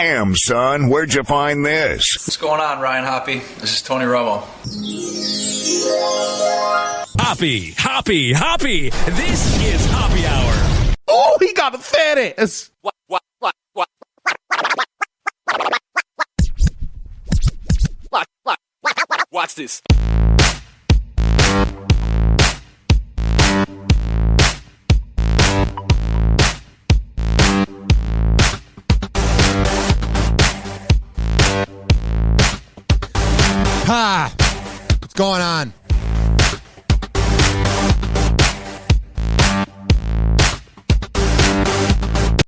Damn, son, where'd you find this? What's going on, Ryan Hoppe? This is Tony Romo. Hoppe. This is Hoppe Hour. Oh, he got a fat ass. What? Watch this. Ha! What's going on?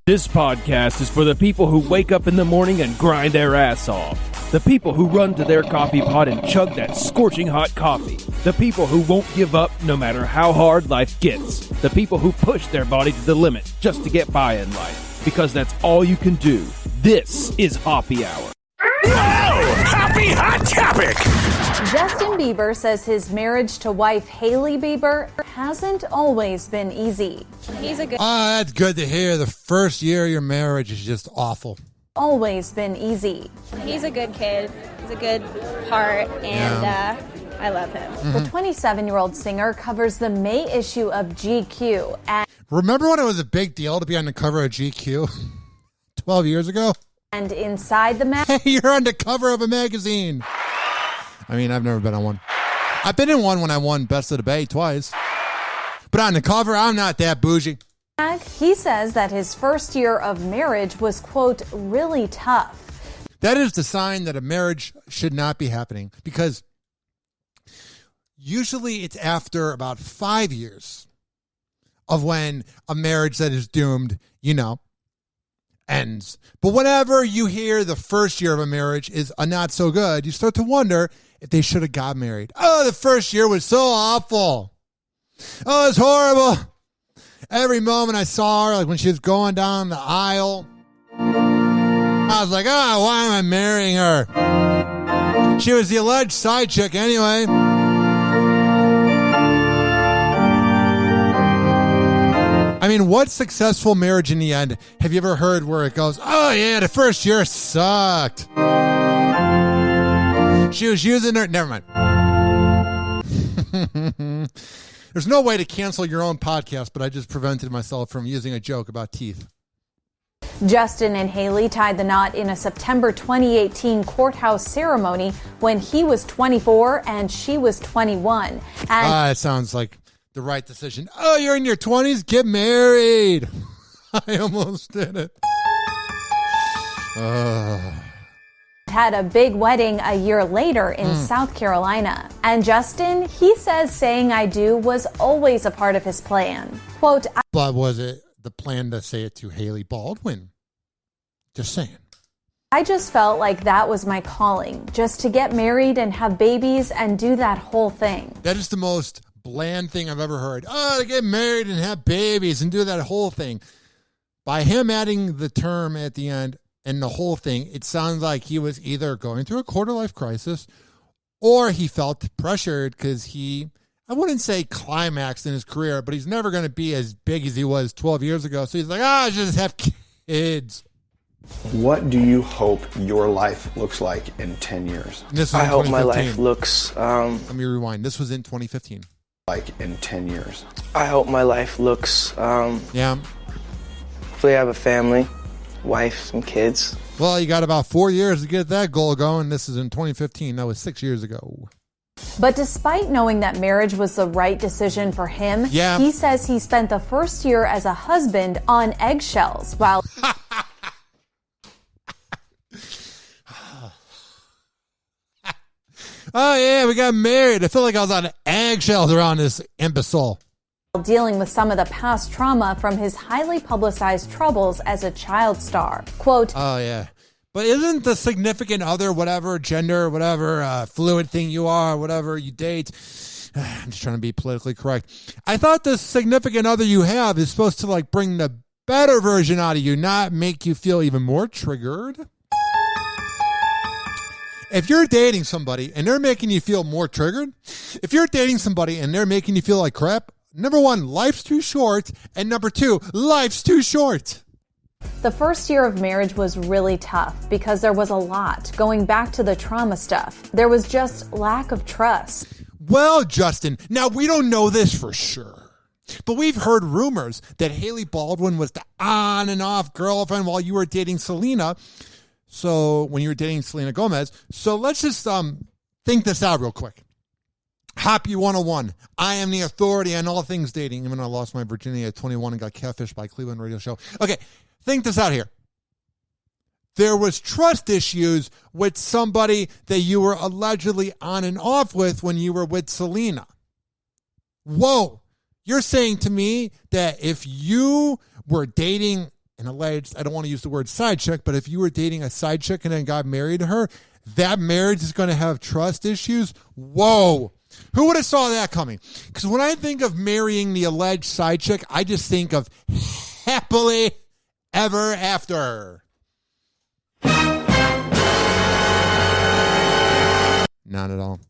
This podcast is for the people who wake up in the morning and grind their ass off. The people who run to their coffee pot and chug that scorching hot coffee. The people who won't give up no matter how hard life gets. The people who push their body to the limit just to get by in life. Because that's all you can do. This is Hoppe Hour. Whoa! Hoppe Hot Topic! Justin Bieber says his marriage to wife Hailey Bieber hasn't always been easy. He's a good. Oh, that's good to hear. The first year of your marriage is just awful. Always been easy. He's a good kid. He's a good heart, and I love him. The 27-year-old singer covers the May issue of GQ. Remember when it was a big deal to be on the cover of GQ 12 years ago? And inside the Hey, you're on the cover of a magazine. I mean, I've never been on one. I've been in one when I won Best of the Bay twice. But on the cover, I'm not that bougie. He says that his first year of marriage was, quote, really tough. That is the sign that a marriage should not be happening, because usually it's after about 5 years of when a marriage that is doomed, ends. But whenever you hear the first year of a marriage is not so good, you start to wonder if they should have got married. Oh, the first year was so awful. Oh, it's horrible. Every moment I saw her, like when she was going down the aisle, I was like, oh, why am I marrying her? She was the alleged side chick anyway. I mean, what successful marriage in the end have you ever heard where it goes, oh, yeah, the first year sucked. She was using her. Never mind. There's no way to cancel your own podcast, but I just prevented myself from using a joke about teeth. Justin and Hailey tied the knot in a September 2018 courthouse ceremony when he was 24 and she was 21. It sounds like the right decision. Oh, you're in your 20s? Get married. I almost did it. Had a big wedding a year later in South Carolina. And Justin, he says saying I do was always a part of his plan. Quote, but was it the plan to say it to Hailey Baldwin? Just saying. I just felt like that was my calling, just to get married and have babies and do that whole thing. That is the most bland thing I've ever heard. Oh, to get married and have babies and do that whole thing. By him adding the term at the end, and the whole thing, it sounds like he was either going through a quarter-life crisis or he felt pressured because I wouldn't say climaxed in his career, but he's never going to be as big as he was 12 years ago. So he's like, I should just have kids. What do you hope your life looks like in 10 years? I hope my life looks... Let me rewind. This was in 2015. Like in 10 years. I hope my life looks... Yeah. Hopefully I have a family. Wife, some kids. Well, you got about 4 years to get that goal going. This is in 2015. That was 6 years ago. But despite knowing that marriage was the right decision for him, he says he spent the first year as a husband on eggshells while... Oh, yeah, we got married. I feel like I was on eggshells around this imbecile. Dealing with some of the past trauma from his highly publicized troubles as a child star. Quote, oh, yeah. But isn't the significant other, whatever gender, whatever fluid thing you are, whatever you date, I'm just trying to be politically correct. I thought the significant other you have is supposed to like bring the better version out of you, not make you feel even more triggered. If you're dating somebody and they're making you feel more triggered, if you're dating somebody and they're making you feel like crap, number one, life's too short. And number two, life's too short. The first year of marriage was really tough because there was a lot. Going back to the trauma stuff, there was just lack of trust. Well, Justin, now we don't know this for sure, but we've heard rumors that Haley Baldwin was the on and off girlfriend while you were dating Selena. So when you were dating Selena Gomez. So let's just think this out real quick. Hoppe 101. I am the authority on all things dating, even though I lost my virginity at 21 and got catfished by a Cleveland radio show. Okay, think this out here. There was trust issues with somebody that you were allegedly on and off with when you were with Selena. Whoa. You're saying to me that if you were dating an alleged, I don't want to use the word side chick, but if you were dating a side chick and then got married to her, that marriage is going to have trust issues? Whoa. Who would have saw that coming? Because when I think of marrying the alleged side chick, I just think of happily ever after. Not at all.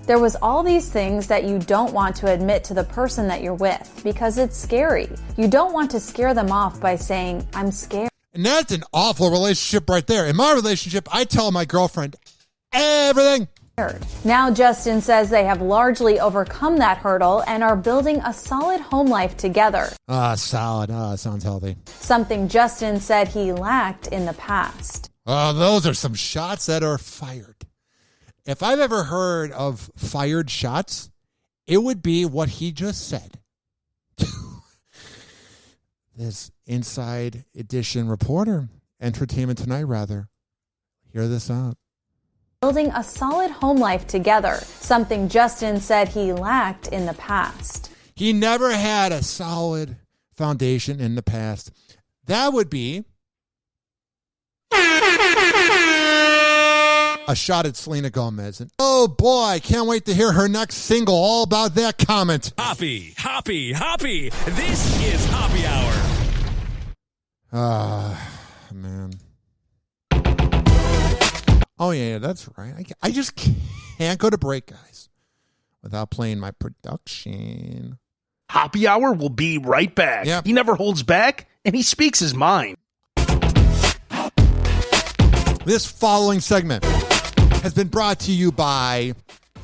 There was all these things that you don't want to admit to the person that you're with because it's scary. You don't want to scare them off by saying, I'm scared. And that's an awful relationship right there. In my relationship, I tell my girlfriend everything. Now Justin says they have largely overcome that hurdle and are building a solid home life together. Solid. Sounds healthy. Something Justin said he lacked in the past. Those are some shots that are fired. If I've ever heard of fired shots, it would be what he just said. This Inside Edition reporter, Entertainment Tonight rather, hear this out. Building a solid home life together, something Justin said he lacked in the past. He never had a solid foundation in the past. That would be a shot at Selena Gomez. And oh boy, I can't wait to hear her next single all about that comment. Hoppe. This is Hoppe Hour. Man. Oh, yeah, that's right. I just can't go to break, guys, without playing my production. Hoppe Hour will be right back. Yep. He never holds back, and he speaks his mind. This following segment has been brought to you by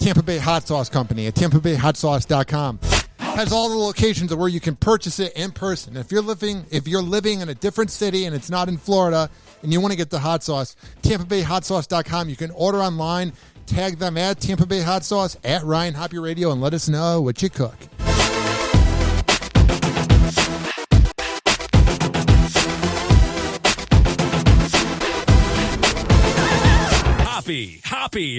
Tampa Bay Hot Sauce Company at TampaBayHotSauce.com. Has all the locations of where you can purchase it in person. If you're living in a different city and it's not in Florida and you want to get the hot sauce, TampaBayHotSauce.com. You can order online, tag them at Tampa Bay Hot Sauce, at Ryan Hoppe Radio, and let us know what you cook.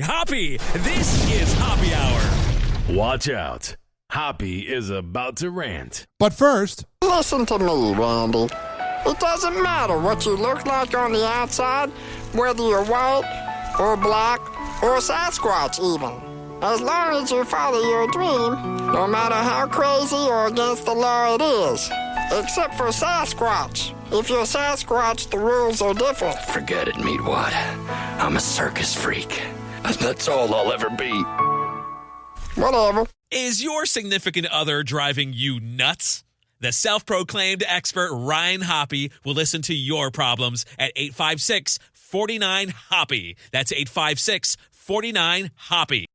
Hoppe. This is Hoppe Hour. Watch out. Hoppe is about to rant. But first, listen to me, Randy. It doesn't matter what you look like on the outside, whether you're white or black or Sasquatch even. As long as you follow your dream, no matter how crazy or against the law it is. Except for Sasquatch. If you're Sasquatch, the rules are different. Forget it, Meatwad. I'm a circus freak. That's all I'll ever be. Whatever. Is your significant other driving you nuts? The self-proclaimed expert Ryan Hoppe will listen to your problems at 856-49-HOPPE. That's 856-49-HOPPE.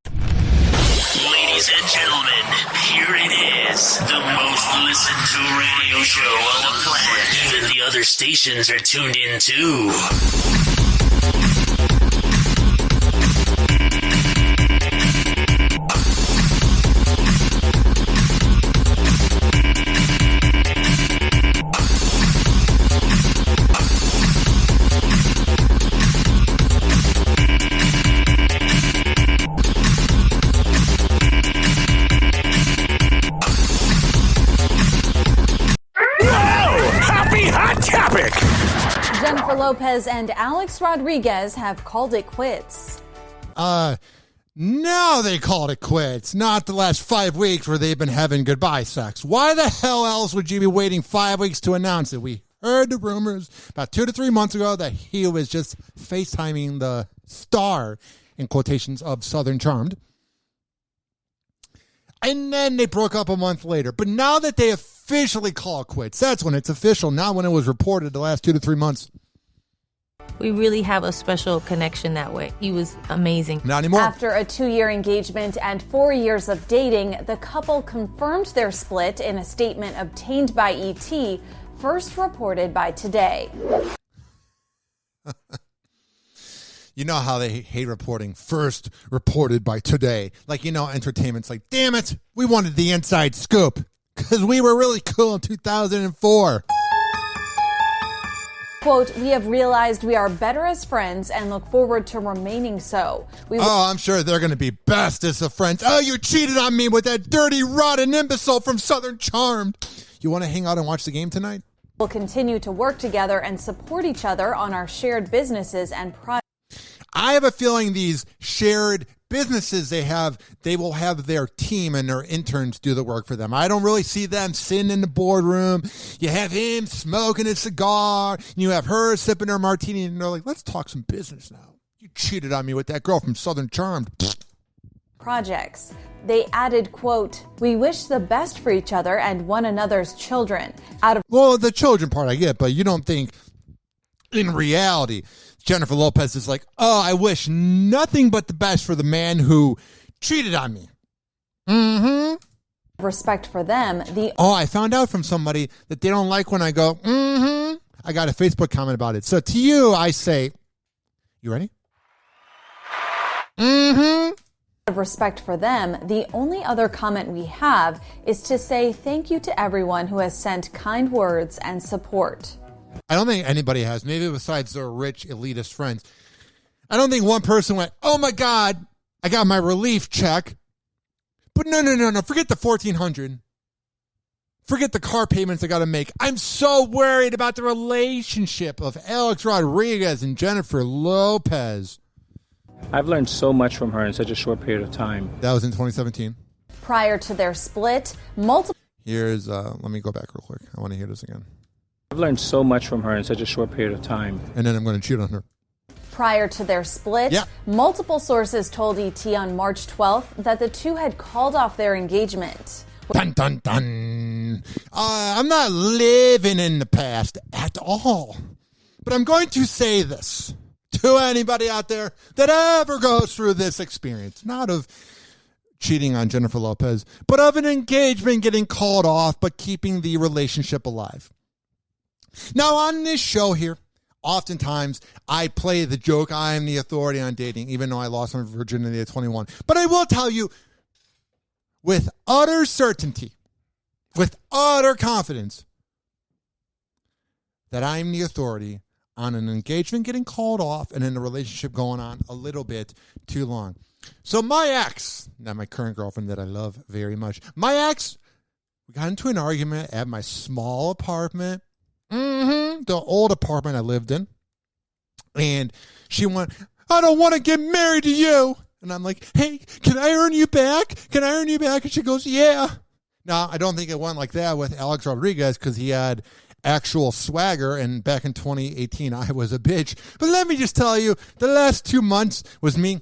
Ladies and gentlemen, here it is. The most listened to radio show on the planet. Even the other stations are tuned in too. Jennifer Lopez and Alex Rodriguez have called it quits. Now they called it quits. Not the last 5 weeks where they've been having goodbye sex. Why the hell else would you be waiting 5 weeks to announce it? We heard the rumors about 2 to 3 months ago that he was just FaceTiming the star, in quotations, of Southern Charmed. And then they broke up a month later. But now that they officially call it quits, that's when it's official. Not when it was reported the last 2 to 3 months. We really have a special connection that way. He was amazing. Not anymore. After a 2-year engagement and 4 years of dating, the couple confirmed their split in a statement obtained by ET, first reported by Today. You know how they hate reporting first reported by Today. Like, entertainment's like, damn it, we wanted the inside scoop because we were really cool in 2004. Quote, we have realized we are better as friends and look forward to remaining so. I'm sure they're going to be best as of friends. Oh, you cheated on me with that dirty, rotten imbecile from Southern Charmed. You want to hang out and watch the game tonight? We'll continue to work together and support each other on our shared businesses and projects. I have a feeling these shared businesses they will have their team and their interns do the work for them. I don't really see them sitting in the boardroom. You have him smoking a cigar, and you have her sipping her martini, and they're like, let's talk some business now. You cheated on me with that girl from Southern Charmed. Projects. They added, quote, we wish the best for each other and one another's children. Well, the children part I get, but you don't think in reality Jennifer Lopez is like, oh, I wish nothing but the best for the man who cheated on me. Mm-hmm. Respect for them. I found out from somebody that they don't like when I go, mm-hmm. I got a Facebook comment about it. So to you, I say, you ready? Mm-hmm. Of respect for them, the only other comment we have is to say thank you to everyone who has sent kind words and support. I don't think anybody has, maybe besides their rich elitist friends. I don't think one person went, oh my God, I got my relief check. But no. Forget the $1,400. Forget the car payments I got to make. I'm so worried about the relationship of Alex Rodriguez and Jennifer Lopez. I've learned so much from her in such a short period of time. That was in 2017. Prior to their split, multiple... Here's, let me go back real quick. I want to hear this again. I've learned so much from her in such a short period of time. And then I'm going to cheat on her. Prior to their split, multiple sources told ET on March 12th that the two had called off their engagement. Dun, dun, dun. I'm not living in the past at all. But I'm going to say this to anybody out there that ever goes through this experience, not of cheating on Jennifer Lopez, but of an engagement getting called off, but keeping the relationship alive. Now, on this show here, oftentimes I play the joke, I am the authority on dating, even though I lost my virginity at 21. But I will tell you with utter certainty, with utter confidence, that I'm the authority on an engagement getting called off and in a relationship going on a little bit too long. So my ex, not my current girlfriend that I love very much, my ex, we got into an argument at my small apartment. The old apartment I lived in. And she went, I don't want to get married to you. And I'm like, hey, can I earn you back? Can I earn you back? And she goes, yeah. Now, I don't think it went like that with Alex Rodriguez because he had actual swagger. And back in 2018, I was a bitch. But let me just tell you, the last 2 months was me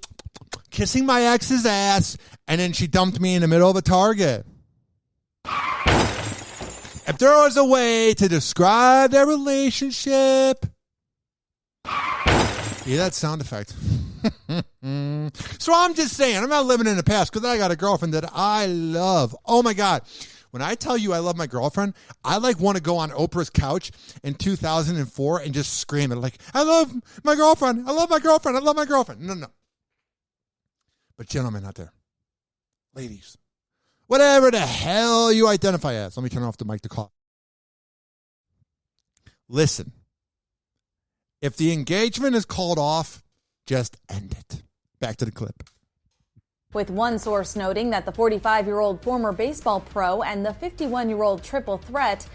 kissing my ex's ass. And then she dumped me in the middle of a Target. If there was a way to describe their relationship, yeah, that sound effect. So I'm just saying, I'm not living in the past because I got a girlfriend that I love. Oh my God. When I tell you I love my girlfriend, I want to go on Oprah's couch in 2004 and just scream it like, I love my girlfriend. I love my girlfriend. I love my girlfriend. No. But gentlemen out there, ladies, whatever the hell you identify as. Let me turn off the mic to call. Listen, if the engagement is called off, just end it. Back to the clip. With one source noting that the 45-year-old former baseball pro and the 51-year-old triple threat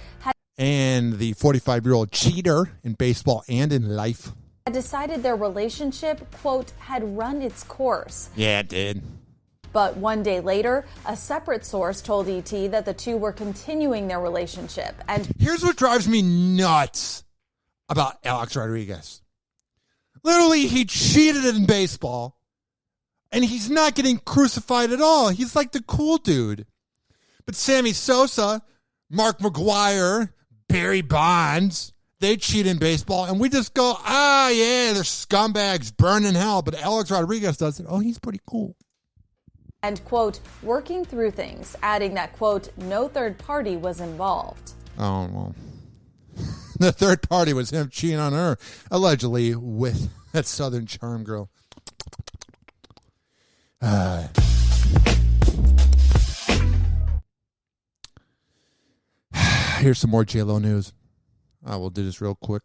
and the 45-year-old cheater in baseball and in life had decided their relationship, quote, had run its course. Yeah, it did. But one day later, a separate source told ET that the two were continuing their relationship. And here's what drives me nuts about Alex Rodriguez. Literally, he cheated in baseball, and he's not getting crucified at all. He's like the cool dude. But Sammy Sosa, Mark McGwire, Barry Bonds, they cheat in baseball, and we just go, yeah, they're scumbags, burn in hell. But Alex Rodriguez does it. Oh, he's pretty cool. And, quote, working through things, adding that, quote, no third party was involved. Oh, well. The third party was him cheating on her, allegedly, with that Southern Charm girl. Here's some more J-Lo news. I will do this real quick.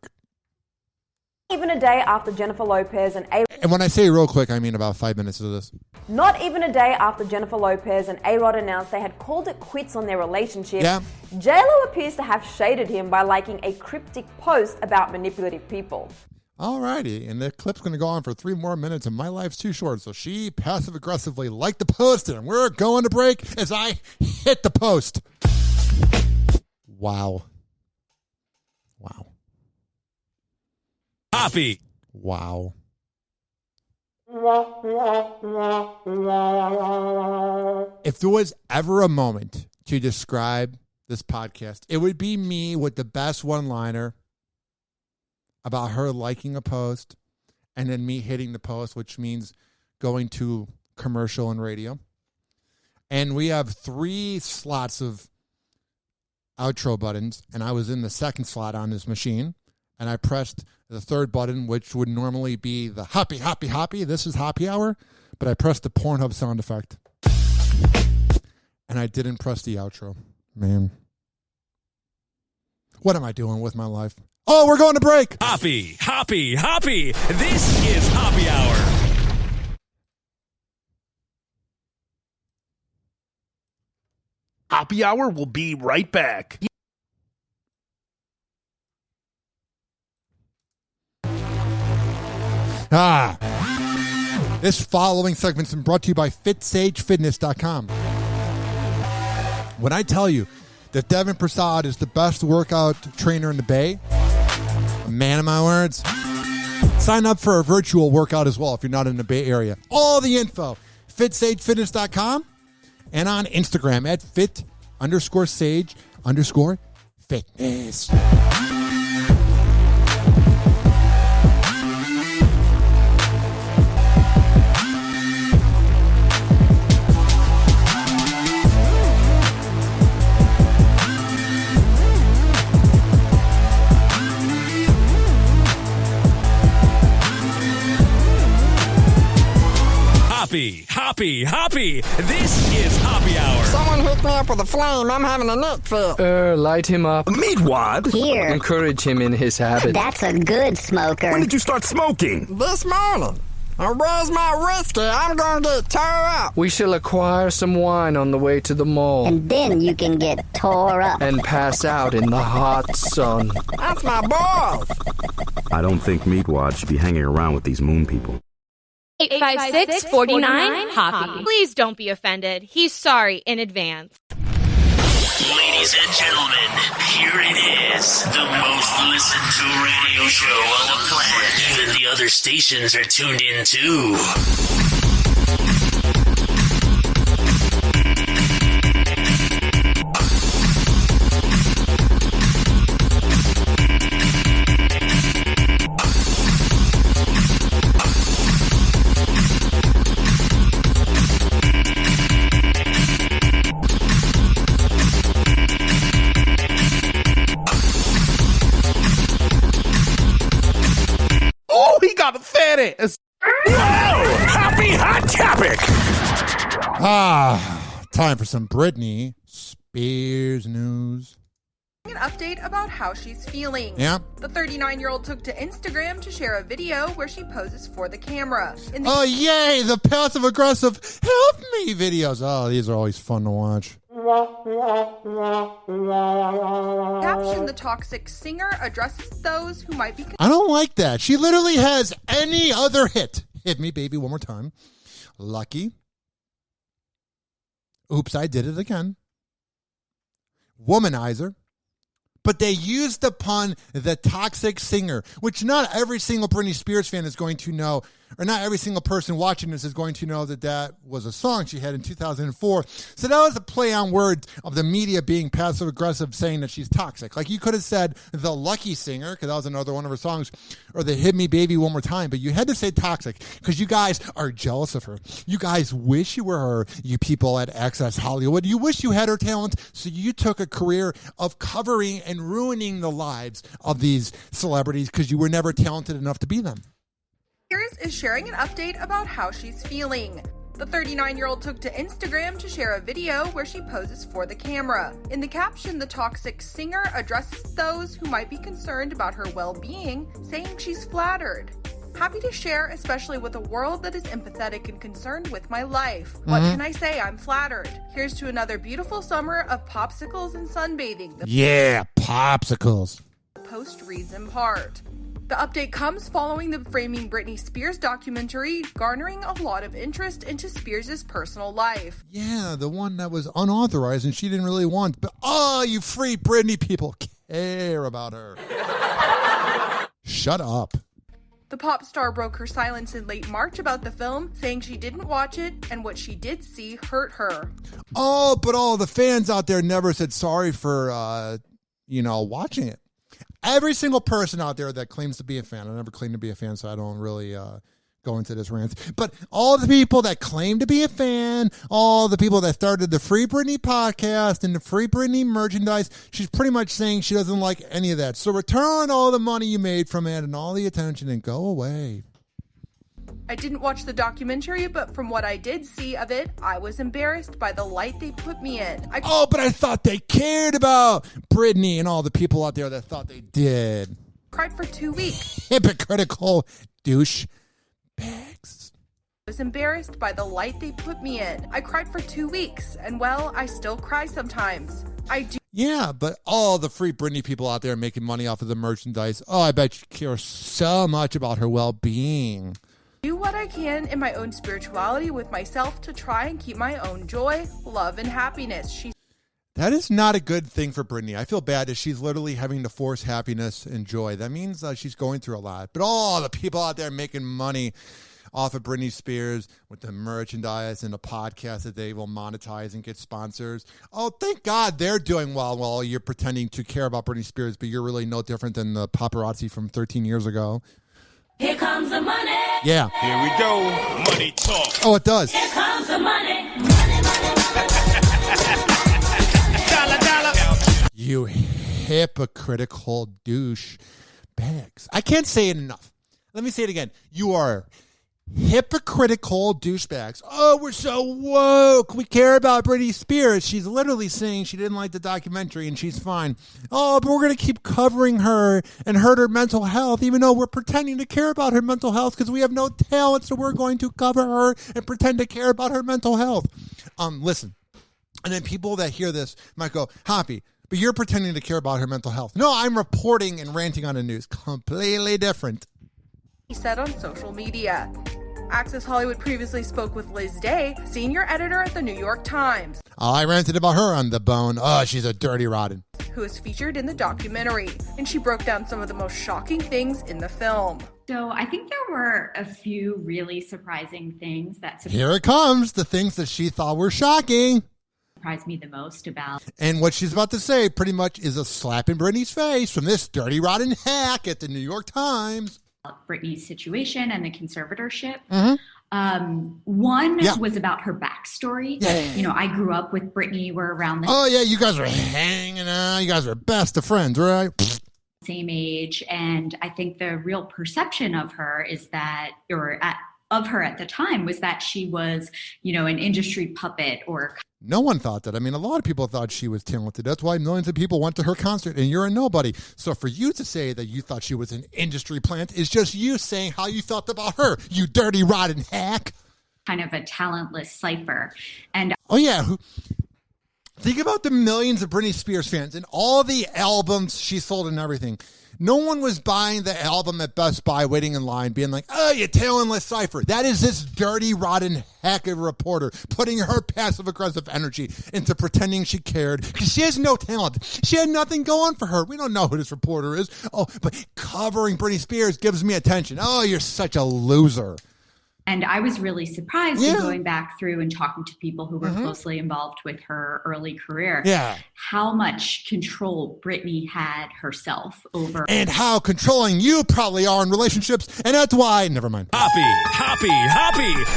Even a day after Jennifer Lopez and And when I say real quick, I mean about 5 minutes of this. Not even a day after Jennifer Lopez and A-Rod announced they had called it quits on their relationship, J-Lo appears to have shaded him by liking a cryptic post about manipulative people. Alrighty, and the clip's going to go on for 3 more minutes, and my life's too short, so she passive-aggressively liked the post, and we're going to break as I hit the post. Wow. Hoppy. Wow. If there was ever a moment to describe this podcast, it would be me with the best one-liner about her liking a post and then me hitting the post, which means going to commercial and radio. And we have 3 slots of outro buttons, and I was in the second slot on this machine, and I pressed the third button, which would normally be the hoppy. This is Hoppe Hour, but I pressed the Pornhub sound effect. And I didn't press the outro. Man. What am I doing with my life? Oh, we're going to break. Hoppy. This is Hoppe Hour. Hoppe Hour will be right back. This following segment's been brought to you by FitSageFitness.com. When I tell you that Devin Prasad is the best workout trainer in the Bay, a man of my words, sign up for a virtual workout as well if you're not in the Bay Area. All the info, FitSageFitness.com, and on Instagram at fit_sage_fitness. Hoppy. This is Hoppe Hour. Someone hook me up with a flame. I'm having a neck fit. Light him up. Meatwad? Here. Encourage him in his habit. That's a good smoker. When did you start smoking? This morning. Where's my whiskey? I'm gonna get tore up. We shall acquire some wine on the way to the mall. And then you can get tore up. And pass out in the hot sun. That's my boy. I don't think Meatwad should be hanging around with these moon people. 856-49 Hoppy. Please don't be offended. He's sorry in advance. Ladies and gentlemen, here it is. The most listened to radio show on the planet. Even the other stations are tuned in too. Got a fat ass. Whoa! Happy Hot Topic! Time for some Britney Spears news. An update about how she's feeling. Yeah. The 39-year-old took to Instagram to share a video where she poses for the camera. Oh, yay! The passive-aggressive help me videos. Oh, these are always fun to watch. Caption: the toxic singer addresses those who might be... I don't like that. She literally has any other hit. Hit me, baby, one more time. Lucky. Oops, I did it again. Womanizer. But they used upon the toxic singer, which not every single Britney Spears fan is going to know or not every single person watching this is going to know that that was a song she had in 2004. So that was a play on words of the media being passive aggressive, saying that she's toxic. Like you could have said the Lucky Singer, because that was another one of her songs, or the Hit Me Baby One More Time, but you had to say toxic because you guys are jealous of her. You guys wish you were her, you people at Access Hollywood. You wish you had her talent, so you took a career of covering and ruining the lives of these celebrities because you were never talented enough to be them. Spears is sharing an update about how she's feeling. The 39-year-old took to Instagram to share a video where she poses for the camera. In the caption, the toxic singer addresses those who might be concerned about her well-being, saying she's flattered. Happy to share, especially with a world that is empathetic and concerned with my life. What can I say? I'm flattered. Here's to another beautiful summer of popsicles and sunbathing. Yeah, popsicles. The post reads in part. The update comes following the Framing Britney Spears documentary, garnering a lot of interest into Spears' personal life. Yeah, the one that was unauthorized and she didn't really want. But you free Britney people care about her. Shut up. The pop star broke her silence in late March about the film, saying she didn't watch it and what she did see hurt her. Oh, but all the fans out there never said sorry for, watching it. Every single person out there that claims to be a fan, I never claim to be a fan, so I don't really go into this rant. But all the people that claim to be a fan, all the people that started the Free Britney podcast and the Free Britney merchandise, she's pretty much saying she doesn't like any of that. So return all the money you made from it and all the attention and go away. I didn't watch the documentary, but from what I did see of it, I was embarrassed by the light they put me in. But I thought they cared about Britney and all the people out there that thought they did. Cried for 2 weeks. Hypocritical douche bags. I was embarrassed by the light they put me in. I cried for 2 weeks, and well, I still cry sometimes. I do. Yeah, but all the Free Britney people out there making money off of the merchandise, I bet you care so much about her well-being. Do what I can in my own spirituality with myself to try and keep my own joy, love, and happiness. That is not a good thing for Britney. I feel bad that she's literally having to force happiness and joy. That means she's going through a lot. But all the people out there making money off of Britney Spears with the merchandise and the podcast that they will monetize and get sponsors. Oh, thank God they're doing well while you're pretending to care about Britney Spears, but you're really no different than the paparazzi from 13 years ago. Here comes the money. Yeah. Here we go. Money talk. Oh, it does. Here comes the money. Dollar, dollar. You hypocritical douche bags. I can't say it enough. Let me say it again. You are hypocritical douchebags. Oh, we're so woke. We care about Britney Spears. She's literally saying she didn't like the documentary and she's fine. Oh, but we're going to keep covering her and hurt her mental health, even though we're pretending to care about her mental health because we have no talent, so we're going to cover her and pretend to care about her mental health. Listen, and then people that hear this might go, Hoppy, but you're pretending to care about her mental health. No, I'm reporting and ranting on the news. Completely different. He said on social media. Access Hollywood previously spoke with Liz Day, senior editor at the New York Times. I ranted about her on The Bone. Oh, she's a dirty rotten. Who is featured in the documentary. And she broke down some of the most shocking things in the film. So I think there were a few really surprising things that Here it comes, the things that she thought were shocking. Surprised me the most about. And what she's about to say pretty much is a slap in Britney's face from this dirty rotten hack at the New York Times. Britney's situation and the conservatorship. Mm-hmm. One was about her backstory. Yeah. You know, I grew up with Britney. We're around the you guys were hanging out. You guys were best of friends, right? Same age. And I think the real perception of her is that, of her at the time was that she was, an industry puppet or. No one thought that. I mean, a lot of people thought she was talented. That's why millions of people went to her concert, and you're a nobody. So for you to say that you thought she was an industry plant is just you saying how you felt about her, you dirty, rotten hack. Kind of a talentless cipher. And think about the millions of Britney Spears fans and all the albums she sold and everything. No one was buying the album at Best Buy, waiting in line, being like, oh, you talentless cipher. That is this dirty, rotten hack of a reporter putting her passive-aggressive energy into pretending she cared because she has no talent. She had nothing going for her. We don't know who this reporter is. Oh, but covering Britney Spears gives me attention. Oh, you're such a loser. And I was really surprised in going back through and talking to people who were closely involved with her early career. Yeah. How much control Britney had herself over. And how controlling you probably are in relationships. And that's why, never mind. Hoppy.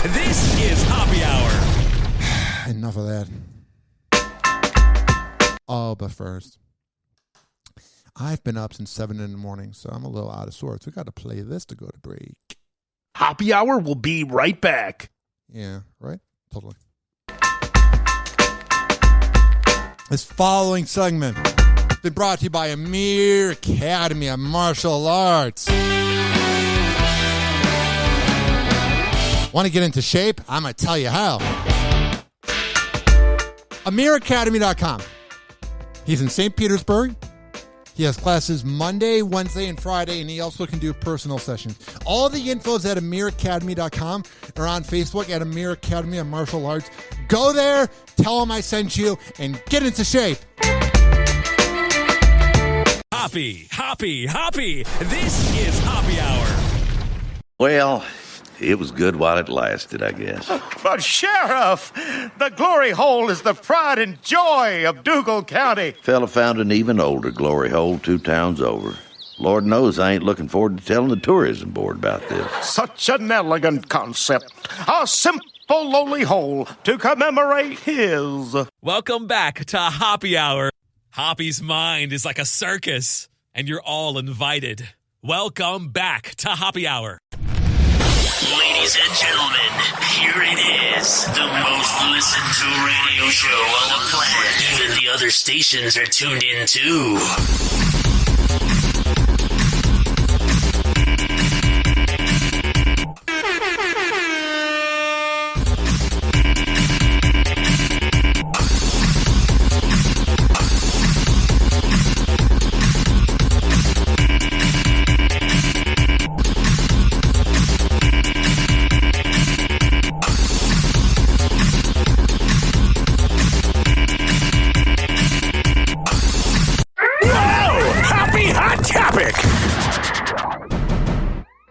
This is Hoppy Hour. Enough of that. Oh, but first, I've been up since 7 in the morning, so I'm a little out of sorts. We got to play this to go to break. Hoppy Hour will be right back. Yeah, right? Totally. This following segment has been brought to you by Amir Academy of Martial Arts. Want to get into shape? I'm going to tell you how. AmirAcademy.com. He's in St. Petersburg. He has classes Monday, Wednesday, and Friday, and he also can do personal sessions. All the info is at AmirAcademy.com or on Facebook at Amir Academy of Martial Arts. Go there, tell him I sent you, and get into shape. Hoppy. This is Hoppy Hour. Well, it was good while it lasted, I guess. But Sheriff, the glory hole is the pride and joy of Dougal County. Fella found an even older glory hole 2 towns over. Lord knows I ain't looking forward to telling the tourism board about this. Such an elegant concept. A simple, lowly hole to commemorate his. Welcome back to Hoppy Hour. Hoppy's mind is like a circus, and you're all invited. Welcome back to Hoppy Hour. Ladies and gentlemen, here it is, the most listened to radio show on the planet. Even the other stations are tuned in too.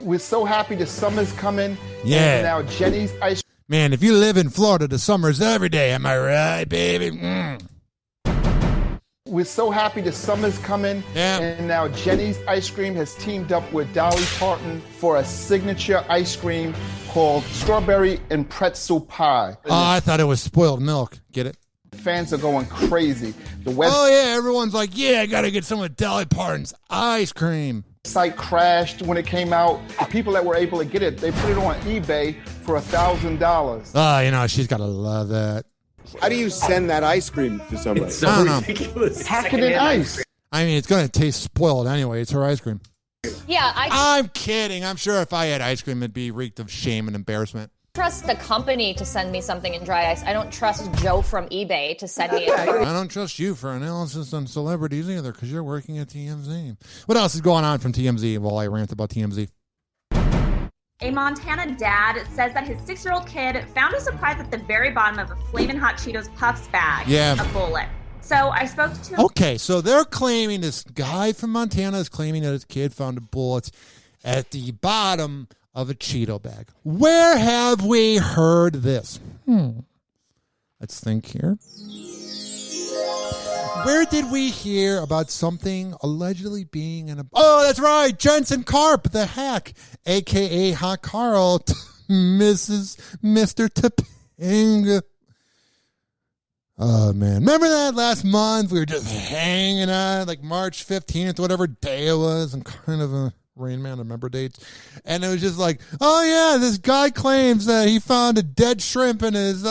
We're so happy the summer's coming. Yeah. And now Jenny's ice. Man, if you live in Florida, the summer's every day. Am I right, baby? We're so happy the summer's coming. Yeah. And now Jenny's Ice Cream has teamed up with Dolly Parton for a signature ice cream called Strawberry and Pretzel Pie. Oh, I thought it was spoiled milk. Get it? Fans are going crazy. Oh, yeah. Everyone's like, yeah, I got to get some of Dolly Parton's ice cream. Site crashed when it came out. The people that were able to get it, they put it on eBay for $1,000. Oh, you know, she's got to love that. How do you send that ice cream to somebody? It's so ridiculous. Pack it in ice. I mean, it's going to taste spoiled anyway. It's her ice cream. Yeah, I'm kidding. I'm sure if I had ice cream, it'd be reeked of shame and embarrassment. trust the company to send me something in dry ice. I don't trust Joe from eBay to send me I don't trust you for analysis on celebrities either because you're working at TMZ. What else is going on from TMZ while I rant about TMZ? A Montana dad says that his 6-year-old kid found a surprise at the very bottom of a Flamin' Hot Cheetos Puffs bag. Yeah. A bullet. So I spoke to... Okay, so they're claiming, this guy from Montana is claiming that his kid found a bullet at the bottom of a Cheeto bag. Where have we heard this? Let's think here. Where did we hear about something allegedly being in a... Oh, that's right. Jensen Karp, the hack, a.k.a. Hot Carl, Mr. Topanga. Oh, man. Remember that last month? We were just hanging out, like March 15th, whatever day it was. I'm kind of a Rain Man, I remember dates. And it was just like, oh, yeah, this guy claims that he found a dead shrimp in his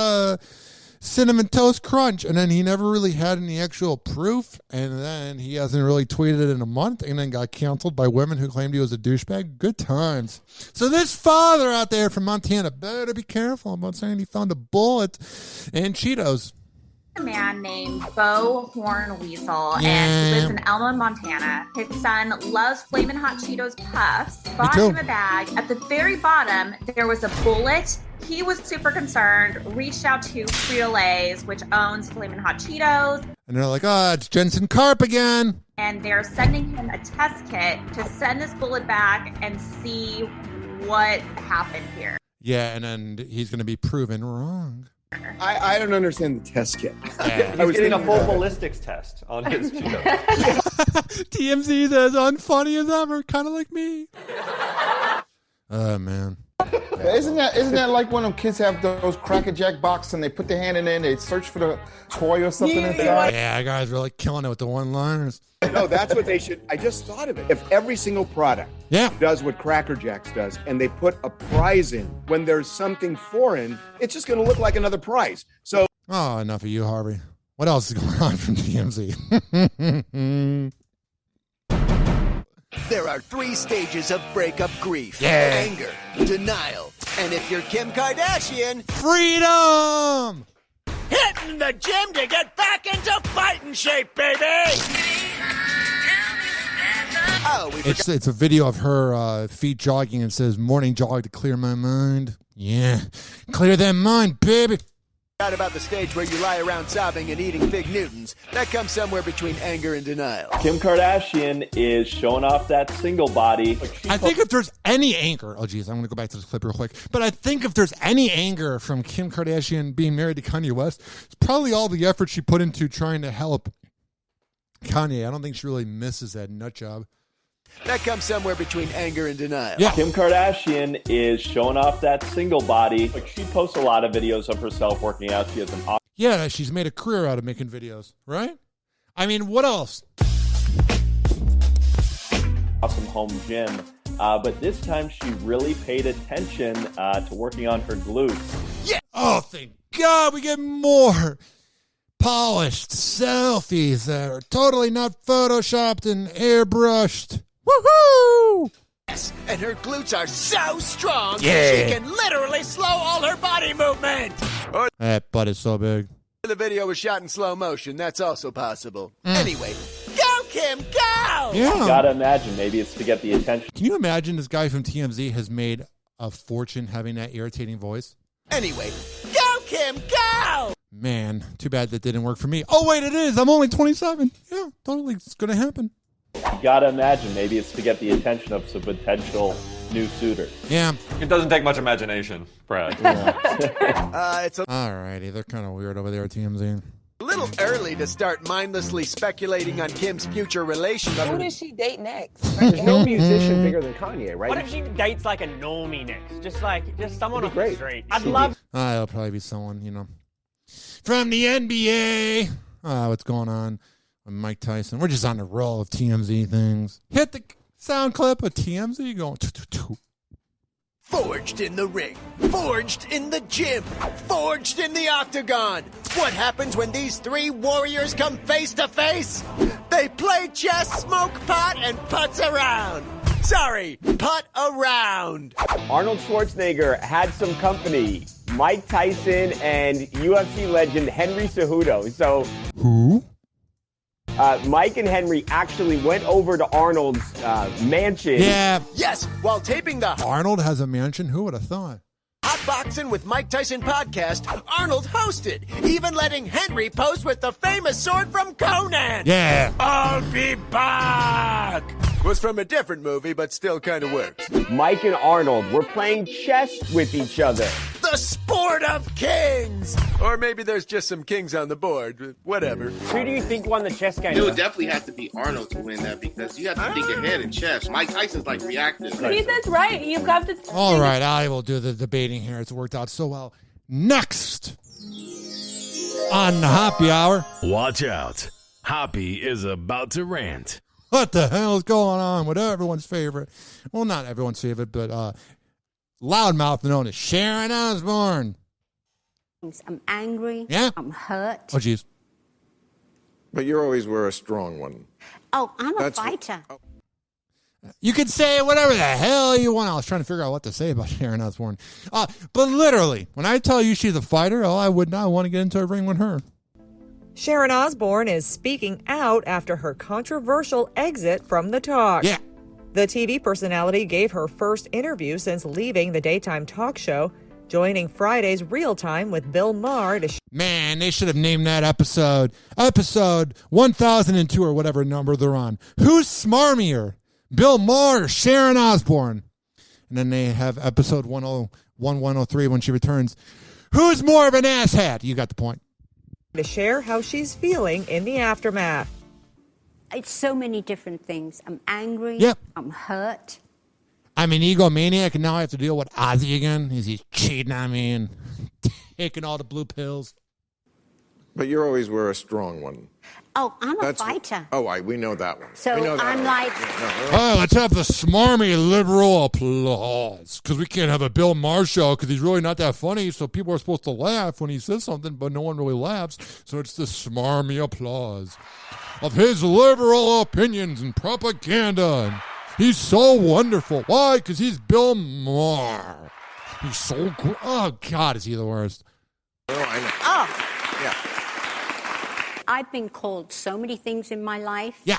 Cinnamon Toast Crunch. And then he never really had any actual proof. And then he hasn't really tweeted it in a month and then got canceled by women who claimed he was a douchebag. Good times. So this father out there from Montana better be careful about saying he found a bullet in Cheetos. A man named Bo Hornweasel, and he lives in Elma, Montana. His son loves Flamin' Hot Cheetos Puffs. Bought him a bag. At the very bottom, there was a bullet. He was super concerned, reached out to Frito-Lay's, which owns Flamin' Hot Cheetos. And they're like, oh, it's Jensen Karp again. And they're sending him a test kit to send this bullet back and see what happened here. Yeah, and then he's going to be proven wrong. I don't understand the test kit. Yeah. He's getting a full ballistics test on his Cheetos. TMZ says unfunny as ever, kind of like me. Oh, man. Isn't that like when them kids have those Cracker Jack box and they put their hand in there and they search for the toy or something inside? Yeah, guys really killing it with the one-liners. No, that's what they should. I just thought of it. If every single product does what Cracker Jacks does and they put a prize in when there's something foreign, it's just going to look like another prize. So, oh, enough of you, Harvey. What else is going on from TMZ? There are 3 stages of breakup grief. Yeah. Anger, denial, and if you're Kim Kardashian, freedom! Hitting the gym to get back into fighting shape, baby! Oh, It's a video of her feet jogging and says, morning jog to clear my mind. Yeah, clear that mind, baby. Out about the stage where you lie around sobbing and eating Fig Newtons. That comes somewhere between anger and denial. Kim Kardashian is showing off that single body. I think if there's any anger, oh geez, I'm going to go back to this clip real quick, but I think if there's any anger from Kim Kardashian being married to Kanye West, it's probably all the effort she put into trying to help Kanye. I don't think she really misses that nut job. That comes somewhere between anger and denial. Yeah. Kim Kardashian is showing off that single body. She posts a lot of videos of herself working out. She has an Yeah, she's made a career out of making videos, right? I mean, what else? awesome home gym. But this time she really paid attention to working on her glutes. Yeah. Oh, thank God we get more polished selfies that are totally not photoshopped and airbrushed. Woohoo! Yes, and her glutes are so strong she can literally slow all her body movement. Or that butt is so big. the video was shot in slow motion. That's also possible. Anyway, go Kim, go! Yeah. Gotta imagine, maybe it's to get the attention. Can you imagine this guy from TMZ has made a fortune having that irritating voice? Anyway, go Kim, go! Man, too bad that didn't work for me. Oh, wait, it is. I'm only 27. Yeah, totally. It's going to happen. Gotta imagine, maybe it's to get the attention of some potential new suitors. Yeah. It doesn't take much imagination, Brad. It's a All righty. They're kind of weird over there at TMZ. little early to start mindlessly speculating on Kim's future relationship. Who does she date next? There's no musician bigger than Kanye, right? What if she dates like a normie next? Just someone off the street. I'd love. It'll probably be someone, from the NBA. What's going on with Mike Tyson? We're just on the roll of TMZ things. Hit the sound clip of TMZ going. Forged in the ring, forged in the gym, forged in the octagon. What happens when these three warriors come face to face? They play chess, smoke pot, and putz around. Sorry, putt around. Arnold Schwarzenegger had some company. Mike Tyson and UFC legend Henry Cejudo. So who? Mike and Henry actually went over to Arnold's mansion. Yeah. Yes, while taping the Arnold has a mansion. Who would have thought? Hot Boxing with Mike Tyson podcast, Arnold hosted, even letting Henry pose with the famous sword from Conan. Yeah. I'll be back. Was from a different movie, but still kind of works. Mike and Arnold were playing chess with each other. The sport of kings! Or maybe there's just some kings on the board. Whatever. Who do you think won the chess game? It would definitely have to be Arnold to win that because you have to think ahead in chess. Mike Tyson's like reactive. He's that's right. You've got to. All right, I will do the debating here. It's worked out so well. Next on the Hoppe Hour. Watch out. Hoppe is about to rant. What the hell is going on with everyone's favorite? Well, not everyone's favorite, but loudmouth known as Sharon Osbourne. I'm angry. Yeah. I'm hurt. Oh, jeez. But you always were a strong one. Oh, I'm a fighter. You can say whatever the hell you want. I was trying to figure out what to say about Sharon Osbourne. But literally, when I tell you she's a fighter, I would not want to get into a ring with her. Sharon Osbourne is speaking out after her controversial exit from the talk. Yeah. The TV personality gave her first interview since leaving the daytime talk show, joining Friday's Real Time with Bill Maher to... Man, they should have named that episode 1002 or whatever number they're on. Who's smarmier, Bill Maher or Sharon Osbourne? And then they have episode 1103 when she returns. Who's more of an asshat? You got the point. To share how she's feeling in the aftermath. It's so many different things. I'm angry. Yep. I'm hurt. I'm an egomaniac, and now I have to deal with Ozzy again. He's cheating on me and taking all the blue pills. But you always were a strong one. Oh, I'm a fighter. We know that one. So we know that I'm one. like... Oh, let's have the smarmy liberal applause. Because we can't have a Bill Maher show because he's really not that funny. So people are supposed to laugh when he says something, but no one really laughs. So it's the smarmy applause of his liberal opinions and propaganda. He's so wonderful. Why? Because he's Bill Maher. He's so great. Oh, God, is he the worst? Oh, I know. Oh. Yeah. I've been called so many things in my life. Yeah.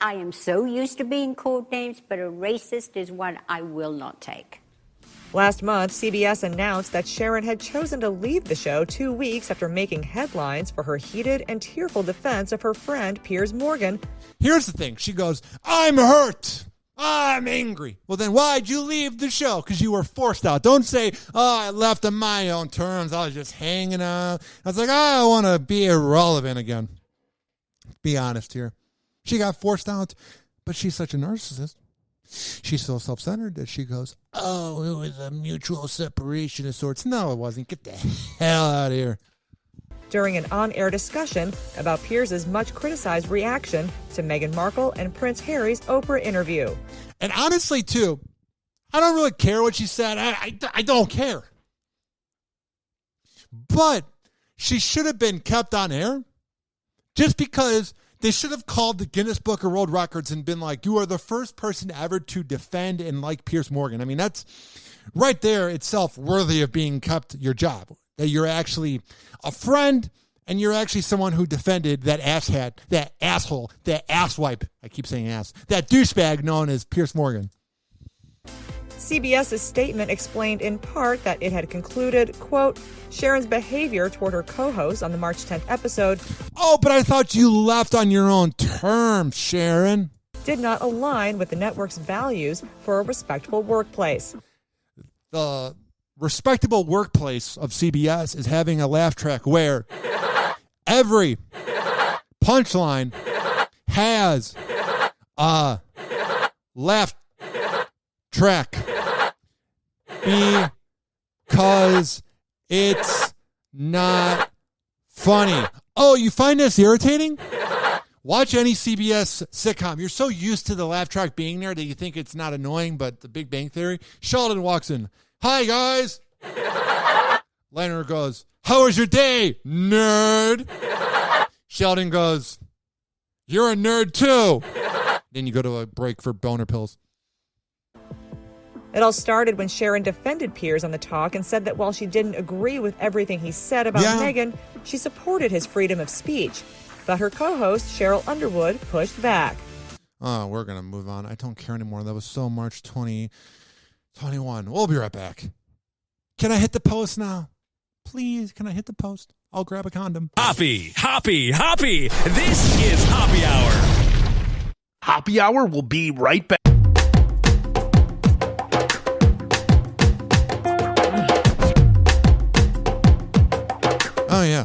I am so used to being called names, but a racist is one I will not take. Last month, CBS announced that Sharon had chosen to leave the show 2 weeks after making headlines for her heated and tearful defense of her friend Piers Morgan. Here's the thing. She goes, I'm hurt. I'm angry. Well, then why'd you leave the show? Because you were forced out. Don't say, I left on my own terms. I was just hanging out. I was like, I want to be irrelevant again. Be honest here. She got forced out, but she's such a narcissist. She's so self-centered that she goes, oh, it was a mutual separation of sorts. No, it wasn't. Get the hell out of here. During an on-air discussion about Piers' much criticized reaction to Meghan Markle and Prince Harry's Oprah interview. And honestly, too, I don't really care what she said. I don't care. But she should have been kept on air just because they should have called the Guinness Book of World Records and been like, you are the first person ever to defend and like Piers Morgan. I mean, that's right there itself worthy of being kept your job. That you're actually a friend and you're actually someone who defended that asshat, that asshole, that asswipe. I keep saying ass. That douchebag known as Piers Morgan. CBS's statement explained in part that it had concluded, quote, Sharon's behavior toward her co-host on the March 10th episode. Oh, but I thought you left on your own terms, Sharon. Did not align with the network's values for a respectful workplace. The respectable workplace of CBS is having a laugh track where every punchline has a laugh track because it's not funny. Oh, you find this irritating? Watch any CBS sitcom. You're so used to the laugh track being there that you think it's not annoying, but The Big Bang Theory. Sheldon walks in. Hi, guys. Leonard goes, how was your day, nerd? Sheldon goes, you're a nerd too. Then you go to a break for boner pills. It all started when Sharon defended Piers on the talk and said that while she didn't agree with everything he said about Meghan, she supported his freedom of speech. But her co-host, Cheryl Underwood, pushed back. Oh, we're going to move on. I don't care anymore. That was so March 2021. We'll be right back. Can I hit the post now? Please, can I hit the post? I'll grab a condom. Hoppy. This is Hoppy Hour. Hoppy Hour will be right back. Oh, yeah.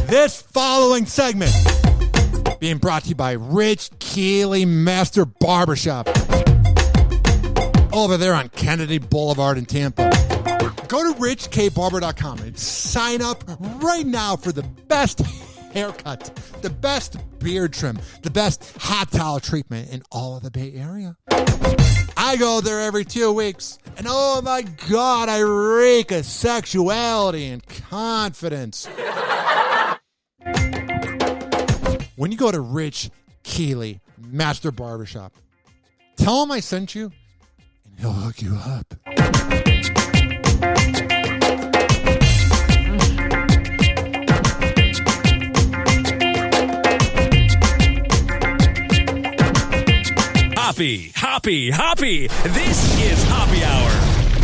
This following segment being brought to you by Rich Keeley Master Barbershop over there on Kennedy Boulevard in Tampa. Go to richkbarber.com and sign up right now for the best haircut, the best beard trim, the best hot towel treatment in all of the Bay Area. I go there every 2 weeks, and oh my God, I reek of sexuality and confidence. When you go to Rich Keeley Master Barbershop, tell him I sent you, and he'll hook you up. Hoppy. This is Hoppy Hour.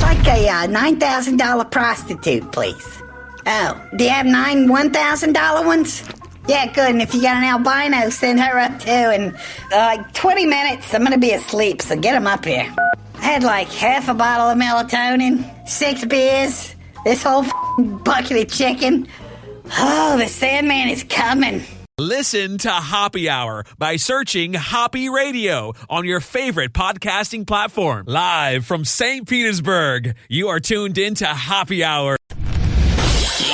Like a $9,000 prostitute, please. Oh, do you have 9 $1,000 ones? Yeah, good. And if you got an albino, send her up too. And like 20 minutes, I'm going to be asleep, so get them up here. I had like half a bottle of melatonin, 6 beers, this whole bucket of chicken. Oh, the Sandman is coming. Listen to Hoppe Hour by searching Hoppe Radio on your favorite podcasting platform. Live from St. Petersburg, you are tuned in to Hoppe Hour.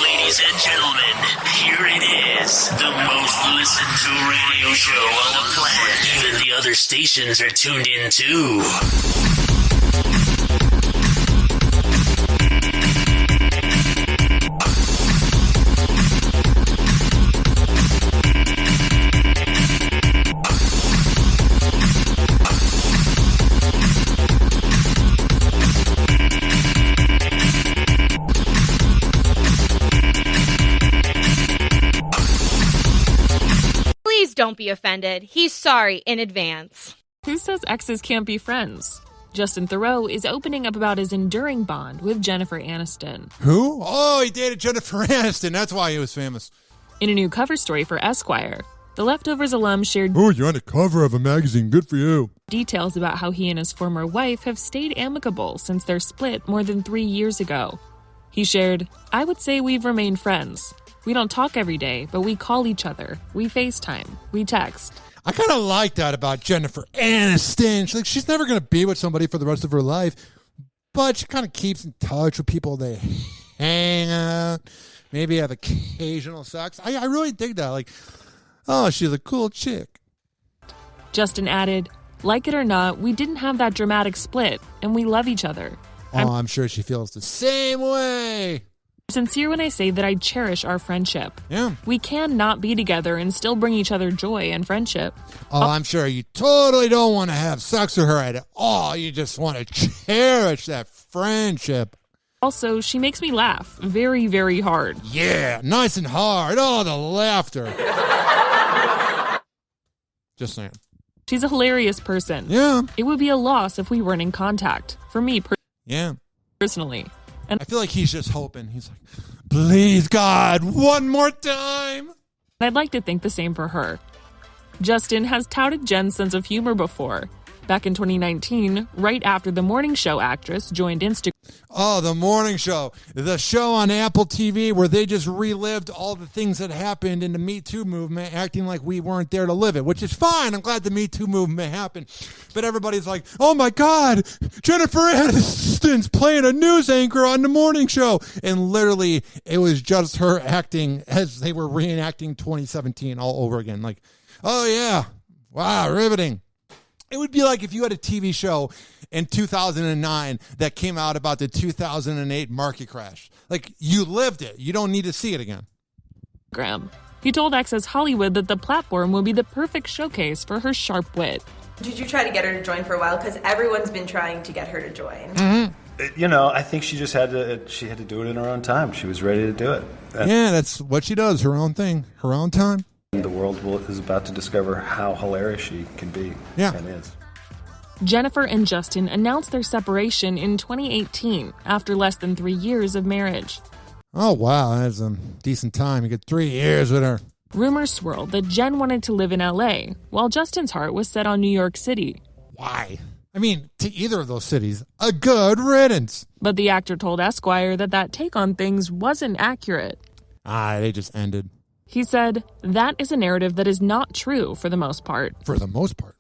Ladies and gentlemen, here it is. The most listened to radio show on the planet. Even the other stations are tuned in too. Please don't be offended. He's sorry in advance. Who says exes can't be friends? Justin Theroux is opening up about his enduring bond with Jennifer Aniston. Who? Oh, he dated Jennifer Aniston. That's why he was famous. In a new cover story for Esquire, The Leftovers alum shared you're on the cover of a magazine. Good for you. Details about how he and his former wife have stayed amicable since their split more than 3 years ago. He shared, "I would say we've remained friends. We don't talk every day, but we call each other. We FaceTime. We text." I kind of like that about Jennifer Aniston. She's never going to be with somebody for the rest of her life, but she kind of keeps in touch with people. They hang out, maybe have occasional sex. I really dig that. Oh, she's a cool chick. Justin added, "Like it or not, we didn't have that dramatic split, and we love each other. I'm sure she feels the same way. I'm sincere when I say that I cherish our friendship. Yeah. We can not be together and still bring each other joy and friendship." Oh, I'm sure you totally don't want to have sex with her at all. You just want to cherish that friendship. Also, she makes me laugh very, very hard. Yeah, nice and hard. Oh, the laughter. Just saying. She's a hilarious person. Yeah. It would be a loss if we weren't in contact. For me, personally. And I feel like he's just hoping. He's like, please, God, one more time. I'd like to think the same for her. Justin has touted Jen's sense of humor before. Back in 2019, right after the morning show actress joined Instagram. Oh, the morning show. The show on Apple TV where they just relived all the things that happened in the Me Too movement, acting like we weren't there to live it, which is fine. I'm glad the Me Too movement happened. But everybody's like, oh my God, Jennifer Aniston's playing a news anchor on the morning show. And literally, it was just her acting as they were reenacting 2017 all over again. Like, oh yeah, wow, riveting. It would be like if you had a TV show in 2009 that came out about the 2008 market crash. Like, you lived it. You don't need to see it again. He told Access Hollywood that the platform would be the perfect showcase for her sharp wit. Did you try to get her to join for a while? Because everyone's been trying to get her to join. Mm-hmm. I think she just had to do it in her own time. She was ready to do it. Yeah, that's what she does, her own thing, her own time. The world is about to discover how hilarious she can be and is. Jennifer and Justin announced their separation in 2018 after less than 3 years of marriage. Oh, wow. That's a decent time. You get 3 years with her. Rumors swirled that Jen wanted to live in LA, while Justin's heart was set on New York City. Why? I mean, to either of those cities, a good riddance. But the actor told Esquire that take on things wasn't accurate. They just ended. He said, "That is a narrative that is not true for the most part." For the most part.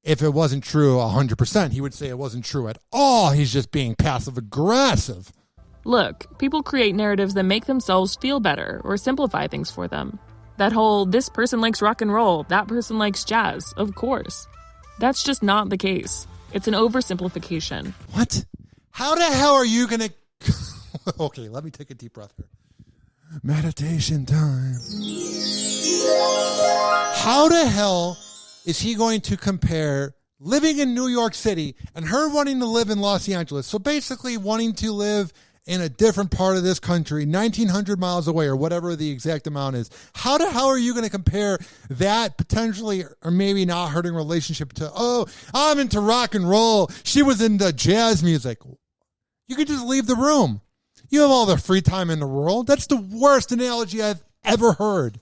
If it wasn't true 100%, he would say it wasn't true at all. He's just being passive-aggressive. Look, people create narratives that make themselves feel better or simplify things for them. That whole, this person likes rock and roll, that person likes jazz, of course. That's just not the case. It's an oversimplification. What? How the hell are you going to... Okay, let me take a deep breath here. Meditation time. How the hell is he going to compare living in New York City and her wanting to live in Los Angeles? So basically wanting to live in a different part of this country, 1,900 miles away or whatever the exact amount is. How the hell are you going to compare that potentially or maybe not hurting relationship to, oh, I'm into rock and roll. She was into jazz music. You could just leave the room. You have all the free time in the world. That's the worst analogy I've ever heard.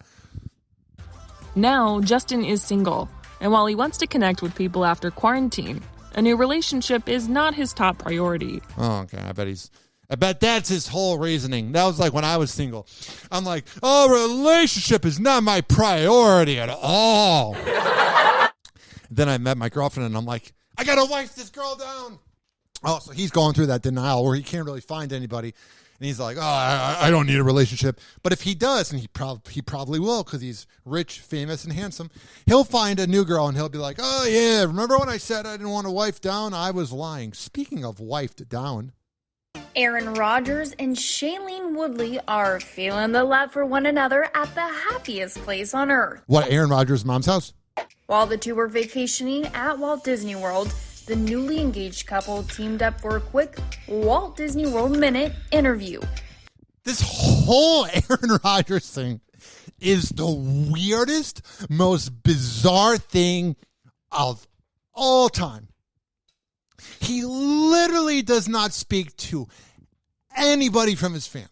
Now, Justin is single, and while he wants to connect with people after quarantine, A new relationship is not his top priority. Oh, okay. I bet that's his whole reasoning. That was like when I was single. I'm like, relationship is not my priority at all. Then I met my girlfriend, and I'm like, I got to wife this girl down. Oh, so he's going through that denial where he can't really find anybody. And he's like, I don't need a relationship. But if he does, and he probably will because he's rich, famous, and handsome, he'll find a new girl and he'll be like, oh, yeah, remember when I said I didn't want to wife down? I was lying. Speaking of wifed down. Aaron Rodgers and Shailene Woodley are feeling the love for one another at the happiest place on earth. What, Aaron Rodgers' mom's house? While the two were vacationing at Walt Disney World, the newly engaged couple teamed up for a quick Walt Disney World Minute interview. This whole Aaron Rodgers thing is the weirdest, most bizarre thing of all time. He literally does not speak to anybody from his family.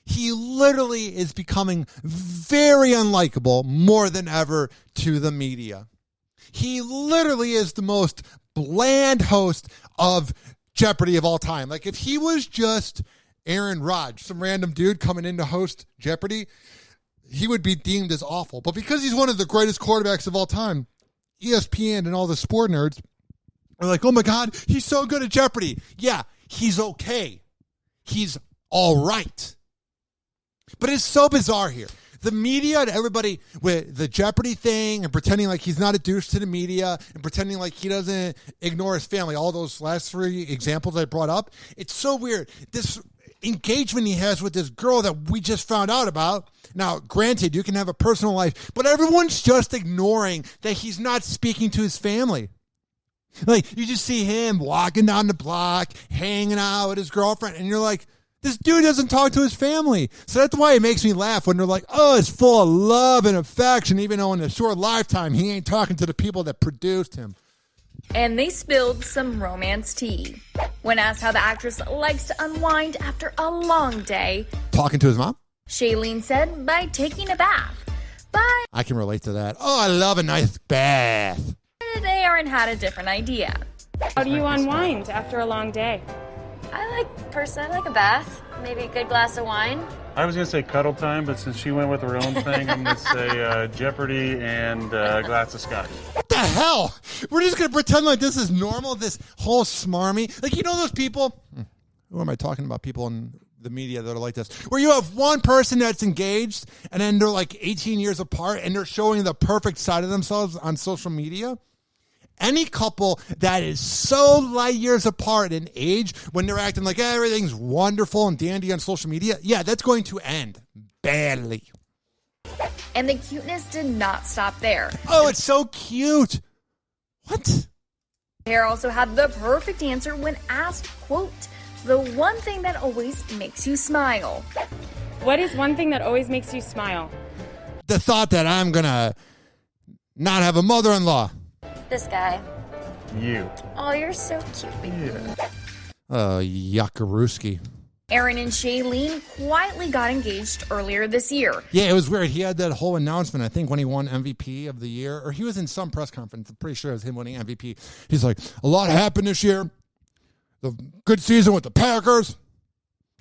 He literally is becoming very unlikable more than ever to the media. He literally is the most bland host of Jeopardy of all time. Like, if he was just Aaron Rodgers, some random dude coming in to host Jeopardy, he would be deemed as awful. But because he's one of the greatest quarterbacks of all time, ESPN and all the sport nerds are like, oh my God, he's so good at Jeopardy. Yeah, he's okay. He's all right. But it's so bizarre here. The media and everybody with the Jeopardy thing and pretending like he's not a douche to the media and pretending like he doesn't ignore his family. All those last three examples I brought up. It's so weird. This engagement he has with this girl that we just found out about. Now, granted, you can have a personal life, but everyone's just ignoring that he's not speaking to his family. Like, you just see him walking down the block, hanging out with his girlfriend, and you're like, this dude doesn't talk to his family. So that's why it makes me laugh when they're like, oh, it's full of love and affection, even though in a short lifetime he ain't talking to the people that produced him. And they spilled some romance tea. When asked how the actress likes to unwind after a long day, Talking to his mom? Shailene said by taking a bath. But I can relate to that. Oh, I love a nice bath. Aaron had a different idea. How do you unwind after a long day? I like a bath, maybe a good glass of wine. I was going to say cuddle time, but since she went with her own thing, I'm going to say Jeopardy and a glass of scotch. What the hell? We're just going to pretend like this is normal, this whole smarmy. Like, you know those people? Who am I talking about? People in the media that are like this. Where you have one person that's engaged, and then they're like 18 years apart, and they're showing the perfect side of themselves on social media. Any couple that is so light years apart in age, when they're acting like everything's wonderful and dandy on social media, yeah, that's going to end badly. And the cuteness did not stop there. Oh, it's so cute. What? The pair also had the perfect answer when asked, quote, the one thing that always makes you smile. What is one thing that always makes you smile? The thought that I'm going to not have a mother-in-law. This guy. You. Oh, you're so cute. Yeah. Oh, yuckarooski. Aaron and Shailene quietly got engaged earlier this year. Yeah, it was weird. He had that whole announcement, I think, when he won MVP of the year, or he was in some press conference. I'm pretty sure it was him winning MVP. He's like, a lot happened this year. The good season with the Packers.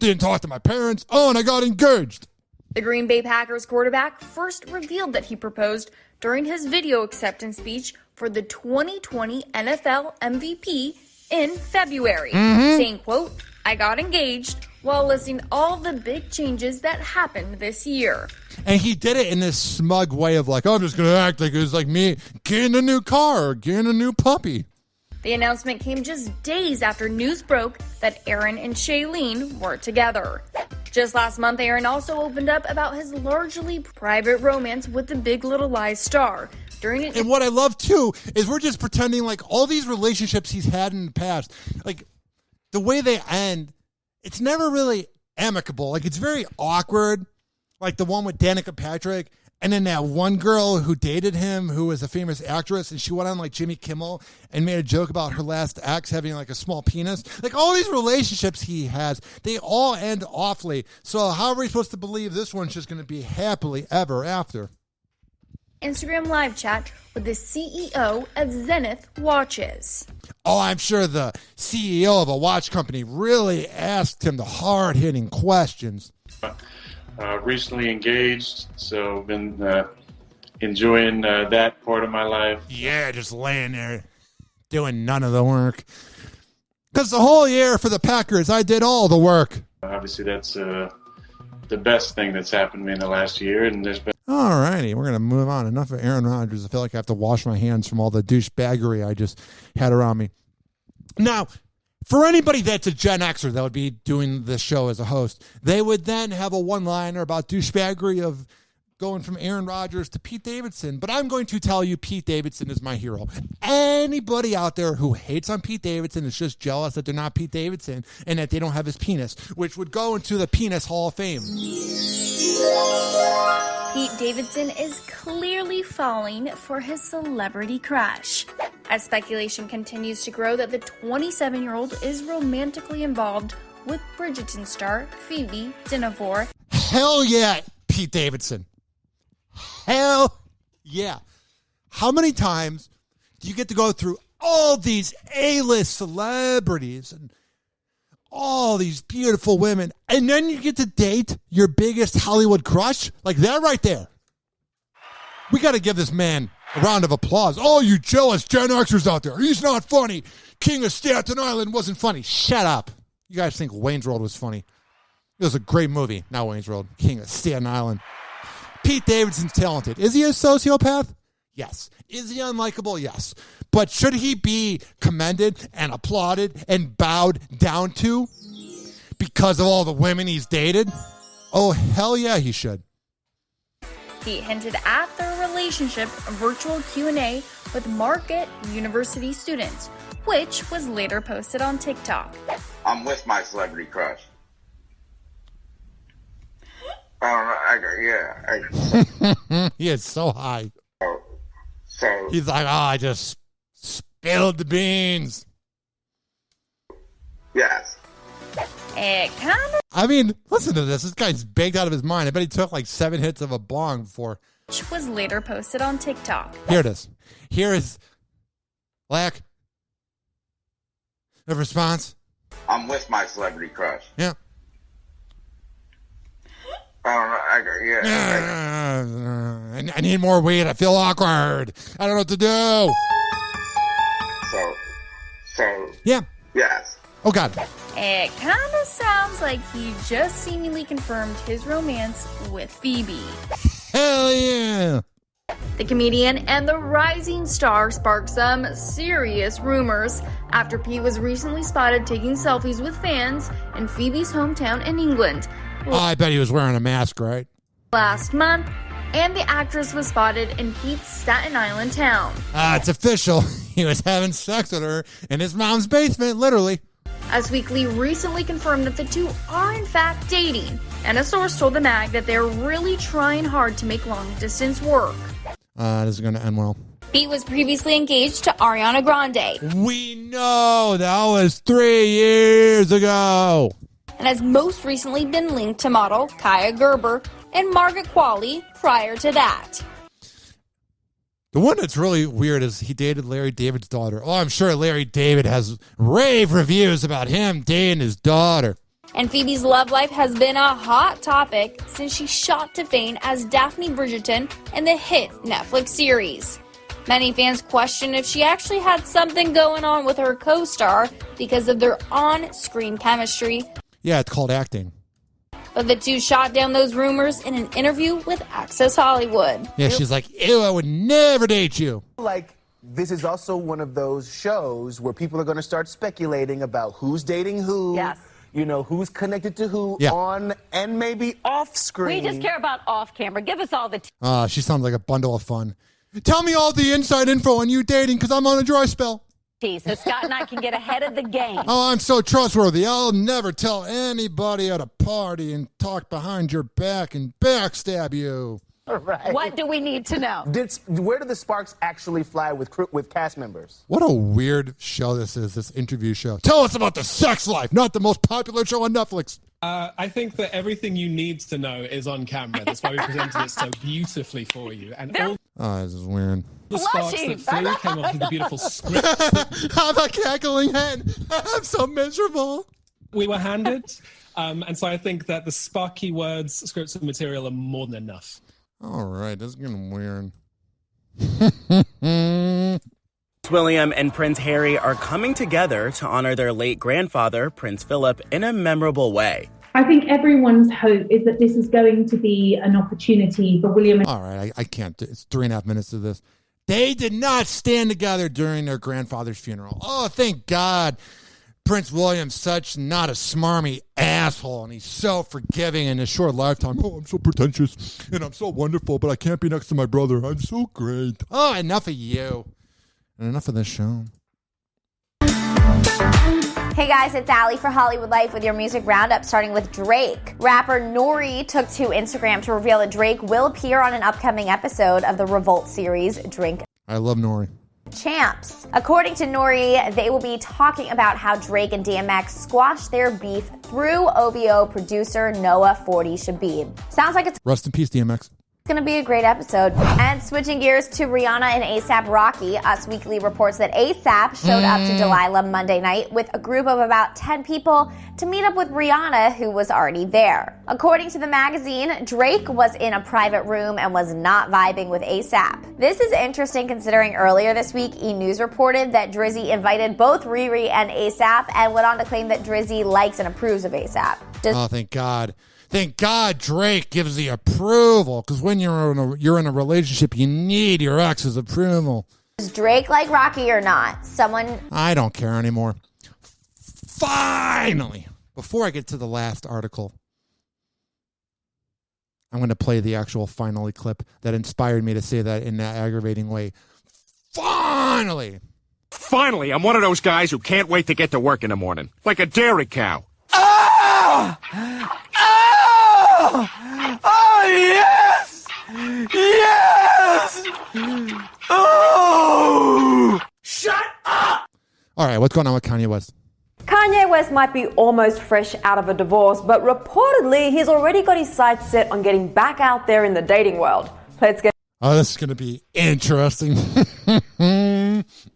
Didn't talk to my parents. Oh, and I got engaged. The Green Bay Packers quarterback first revealed that he proposed during his video acceptance speech for the 2020 NFL MVP in February, saying, quote, I got engaged, while listing all the big changes that happened this year. And he did it in this smug way of like, oh, I'm just going to act like it was like me getting a new car or getting a new puppy. The announcement came just days after news broke that Aaron and Shailene were together. Just last month, Aaron also opened up about his largely private romance with the Big Little Lies star. And what I love, too, is we're just pretending like all these relationships he's had in the past, like the way they end, it's never really amicable. Like, it's very awkward, like the one with Danica Patrick. And then that one girl who dated him, who was a famous actress, and she went on like Jimmy Kimmel and made a joke about her last ex having like a small penis. Like, all these relationships he has, they all end awfully. So how are we supposed to believe this one's just going to be happily ever after? Instagram live chat with the CEO of Zenith Watches. Oh, I'm sure the CEO of a watch company really asked him the hard-hitting questions. Recently engaged, so been enjoying that part of my life. Yeah, just laying there doing none of the work. Because the whole year for the Packers, I did all the work. Obviously, that's the best thing that's happened to me in the last year, and there's been. All righty, we're going to move on. Enough of Aaron Rodgers. I feel like I have to wash my hands from all the douchebaggery I just had around me. Now, for anybody that's a Gen Xer that would be doing this show as a host, they would then have a one-liner about douchebaggery of going from Aaron Rodgers to Pete Davidson. But I'm going to tell you Pete Davidson is my hero. Anybody out there who hates on Pete Davidson is just jealous that they're not Pete Davidson and that they don't have his penis, which would go into the Penis Hall of Fame. Pete Davidson is clearly falling for his celebrity crush, as speculation continues to grow that the 27-year-old is romantically involved with Bridgerton star Phoebe Dynevor. Hell yeah, Pete Davidson. Hell yeah. How many times do you get to go through all these A-list celebrities and all these beautiful women, and then you get to date your biggest Hollywood crush? Like that right there. We got to give this man a round of applause. Oh, you jealous Gen Xers out there. He's not funny. King of Staten Island wasn't funny. Shut up. You guys think Wayne's World was funny. It was a great movie. Not Wayne's World. King of Staten Island. Pete Davidson's talented. Is he a sociopath? Yes. Is he unlikable? Yes. But should he be commended and applauded and bowed down to because of all the women he's dated? Oh, hell yeah, he should. Pete hinted at their relationship virtual Q&A with Marquette University students, which was later posted on TikTok. I'm with my celebrity crush. He is so high. So he's like, oh, I just spilled the beans. Yes. It kind of. I mean, listen to this. This guy's baked out of his mind. I bet he took like 7 hits of a bong before. Which was later posted on TikTok. Here it is. Here is lack of response. I'm with my celebrity crush. Yeah. I need more weed. I feel awkward. I don't know what to do. So. Yeah. Yes. Oh, God. It kind of sounds like he just seemingly confirmed his romance with Phoebe. Hell yeah. The comedian and the rising star sparked some serious rumors after Pete was recently spotted taking selfies with fans in Phoebe's hometown in England. Oh, I bet he was wearing a mask, right? Last month, and the actress was spotted in Pete's Staten Island town. It's official. He was having sex with her in his mom's basement, literally. Us Weekly recently confirmed that the two are in fact dating, and a source told the mag that they're really trying hard to make long-distance work. This is going to end well. Pete was previously engaged to Ariana Grande. We know that was 3 years ago. And has most recently been linked to model Kaya Gerber and Margaret Qualley prior to that. The one that's really weird is he dated Larry David's daughter. Oh, I'm sure Larry David has rave reviews about him dating his daughter. And Phoebe's love life has been a hot topic since she shot to fame as Daphne Bridgerton in the hit Netflix series. Many fans question if she actually had something going on with her co-star because of their on-screen chemistry. Yeah, it's called acting. But the two shot down those rumors in an interview with Access Hollywood. Yeah, she's like, ew, I would never date you. Like, this is also one of those shows where people are going to start speculating about who's dating who. Yes. You know, who's connected to who on and maybe off screen. We just care about off camera. Give us all the... She sounds like a bundle of fun. Tell me all the inside info on you dating because I'm on a dry spell. So Scott and I can get ahead of the game. Oh, I'm so trustworthy. I'll never tell anybody at a party and talk behind your back and backstab you. Right. What do we need to know? Where do the sparks actually fly with cast members? What a weird show this is, this interview show. Tell us about the sex life, not the most popular show on Netflix. I think that everything you need to know is on camera. That's why we presented it so beautifully for you. And all This is weird. the sparks that flew came off of the beautiful script I'm a cackling hen. I'm so miserable. we were handed. And so I think that the sparky words, scripts, and material are more than enough. All right, this is getting weird. William and Prince Harry are coming together to honor their late grandfather, Prince Philip, in a memorable way. I think everyone's hope is that this is going to be an opportunity for William. All right, I can't. It's 3.5 minutes of this. They did not stand together during their grandfather's funeral. Oh, thank God. Prince William's such not a smarmy asshole, and he's so forgiving in his short lifetime. Oh, I'm so pretentious, and I'm so wonderful, but I can't be next to my brother. I'm so great. Oh, enough of you. And enough of this show. Hey guys, it's Allie for Hollywood Life with your music roundup, starting with Drake. Rapper Nori took to Instagram to reveal that Drake will appear on an upcoming episode of the Revolt series, Drink I love Nori. Champs. According to Nori, they will be talking about how Drake and DMX squashed their beef through OVO producer Noah 40 Shabib. Sounds like it's Rest in peace, DMX. going to be a great episode. And switching gears to Rihanna and A$AP Rocky, Us Weekly reports that A$AP showed up to Delilah Monday night with a group of about 10 people to meet up with Rihanna, who was already there. According to the magazine, Drake was in a private room and was not vibing with A$AP. This is interesting considering earlier this week, E! News reported that Drizzy invited both Riri and A$AP and went on to claim that Drizzy likes and approves of A$AP. Oh, thank God. Thank God Drake gives the approval, because when you're in a relationship, you need your ex's approval. Does Drake like Rocky or not? I don't care anymore. Finally! Before I get to the last article, I'm going to play the actual finally clip that inspired me to say that in that aggravating way. Finally! Finally, I'm one of those guys who can't wait to get to work in the morning. Like a dairy cow. Oh! Oh! Oh, yes! Yes! Oh! Shut up! All right, what's going on with Kanye West? Kanye West might be almost fresh out of a divorce, but reportedly he's already got his sights set on getting back out there in the dating world. Let's get this is going to be interesting.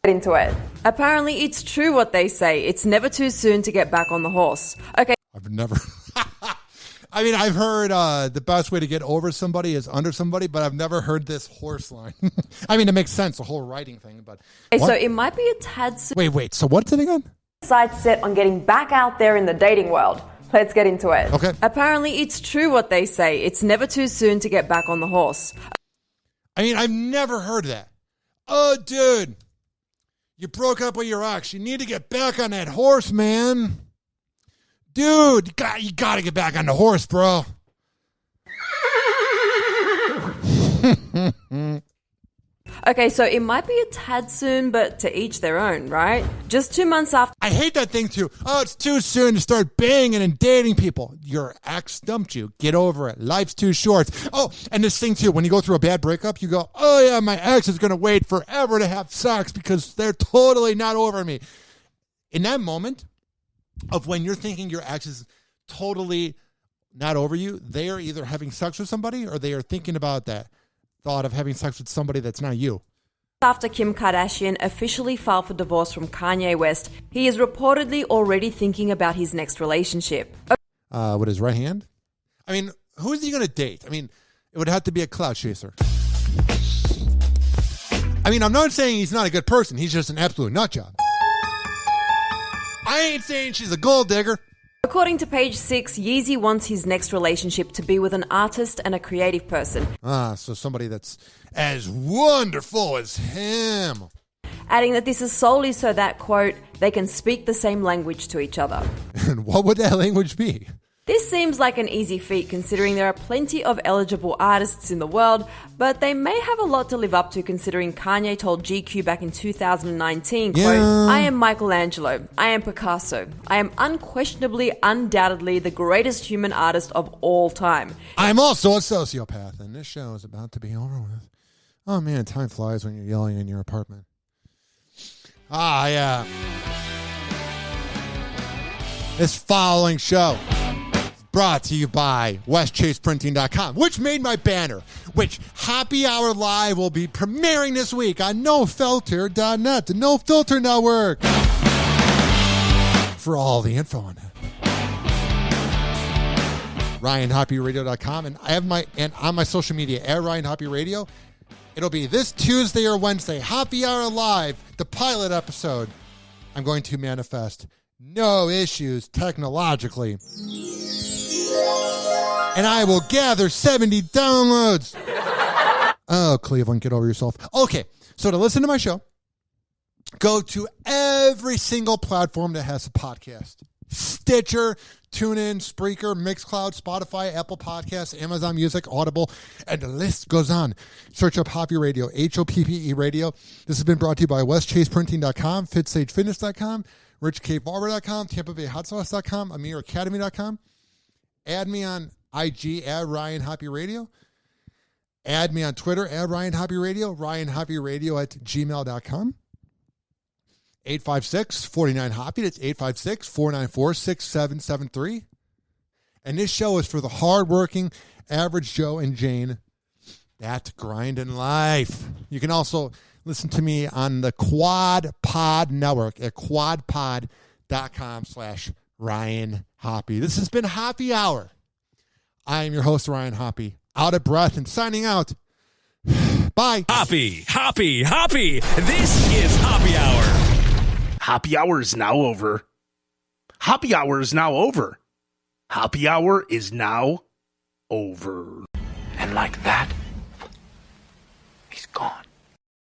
into it. Apparently it's true what they say. It's never too soon to get back on the horse. Okay. I've never... I mean, I've heard the best way to get over somebody is under somebody, but I've never heard this horse line. I mean, it makes sense, the whole writing thing, but... Okay, so it might be a tad soon. Wait, so what's it again? Sights set on getting back out there in the dating world. Let's get into it. Okay. Apparently it's true what they say. It's never too soon to get back on the horse. I mean, I've never heard that. Oh, dude, you broke up with your ex. You need to get back on that horse, man. Dude, you got to get back on the horse, bro. Okay, so it might be a tad soon, but to each their own, right? Just 2 months after... I hate that thing too. Oh, it's too soon to start banging and dating people. Your ex dumped you. Get over it. Life's too short. Oh, and this thing too, when you go through a bad breakup, you go, oh yeah, my ex is going to wait forever to have sex because they're totally not over me. In that moment of when you're thinking your ex is totally not over you, they are either having sex with somebody or they are thinking about that thought of having sex with somebody that's not you. After Kim Kardashian officially filed for divorce from Kanye West, he is reportedly already thinking about his next relationship. With his right hand? I mean, who is he going to date? I mean, it would have to be a clout chaser. I mean, I'm not saying he's not a good person. He's just an absolute nut job. I ain't saying she's a gold digger. According to Page 6, Yeezy wants his next relationship to be with an artist and a creative person. So somebody that's as wonderful as him. Adding that this is solely so that, quote, they can speak the same language to each other. And what would that language be? This seems like an easy feat considering there are plenty of eligible artists in the world, but they may have a lot to live up to considering Kanye told GQ back in 2019, quote, I am Michelangelo, I am Picasso, I am undoubtedly the greatest human artist of all time. I'm also a sociopath, and this show is about to be over with. Oh man, time flies when you're yelling in your apartment. Ah, yeah. This following show is brought to you by WestChasePrinting.com, which made my banner, which Hoppe Hour Live will be premiering this week on NoFilter.net, the No Filter Network. For all the info on that. RyanHoppeRadio.com, and I have on my social media at Ryan Hoppe Radio. It'll be this Tuesday or Wednesday, Hoppe Hour Live, the pilot episode. I'm going to manifest no issues technologically. And I will gather 70 downloads. Oh, Cleveland, get over yourself. Okay, so to listen to my show, go to every single platform that has a podcast. Stitcher, TuneIn, Spreaker, Mixcloud, Spotify, Apple Podcasts, Amazon Music, Audible, and the list goes on. Search up Hoppe Radio, HOPPE Radio. This has been brought to you by WestChasePrinting.com, FitSageFitness.com, RichKBarber.com, TampaBayHotSauce.com, AmirAcademy.com. Add me on IG at Ryan Hoppe Radio. Add me on Twitter at Ryan Hoppe Radio, RyanHoppeRadio at gmail.com. 856-49-HOPPE. That's 856-494-6773. And this show is for the hardworking average Joe and Jane that grind in life. You can also listen to me on the Quad Pod Network at quadpod.com/Ryan Hoppe. This has been Hoppe Hour. I am your host, Ryan Hoppe. Out of breath and signing out. Bye. Hoppe. This is Hoppe Hour. Hoppe Hour is now over. Hoppe Hour is now over. Hoppe Hour is now over. And like that, he's gone.